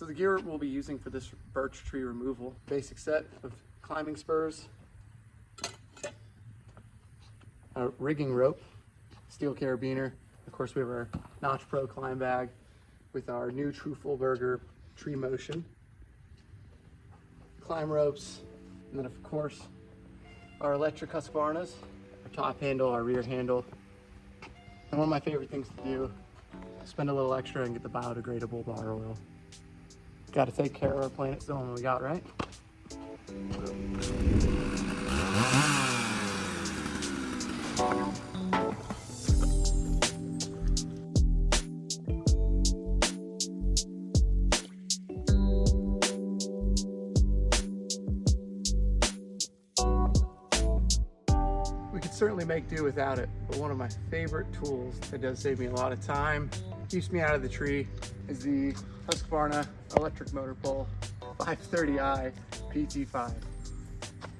So the gear we'll be using for this birch tree removal, basic set of climbing spurs, a rigging rope, steel carabiner. Of course, we have our Notch Pro climb bag with our new True Full Burger tree motion, climb ropes, and then of course our electric Husqvarnas, our top handle, our rear handle. And one of my favorite things to do is spend a little extra and get the biodegradable bar oil. Got to take care of our planet, still what we got, right? We could certainly make do without it, but one of my favorite tools that does save me a lot of time, keeps me out of the tree, is the Husqvarna electric motor pole 530i PT5.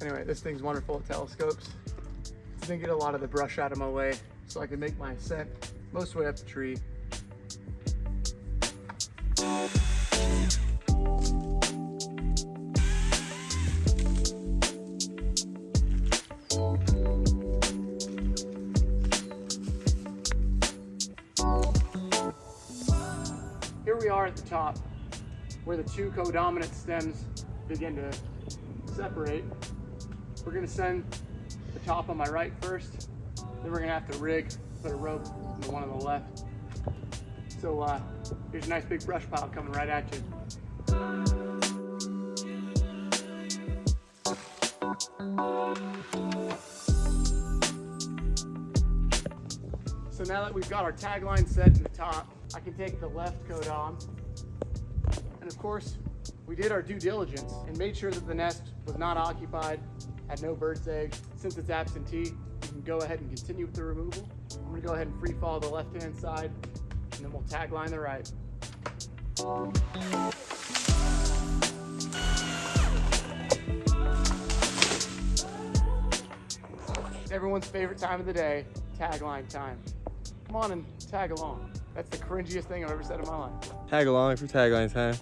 Anyway, this thing's wonderful at telescopes. It's gonna get a lot of the brush out of my way so I can make my ascent most of the way up the tree. Here we are at the top, where the two codominant stems begin to separate. We're gonna send the top on my right first, then we're gonna have to rig, put a rope on the one on the left. So here's a nice big brush pile coming right at you. So now that we've got our tagline set in the top, I can take the left codon, and of course, we did our due diligence and made sure that the nest was not occupied, had no bird's eggs. Since it's absentee, we can go ahead and continue with the removal. I'm gonna go ahead and free fall the left-hand side, and then we'll tagline the right. Everyone's favorite time of the day, tagline time. Come on and tag along. That's the cringiest thing I've ever said in my life. Tag along for tagline time.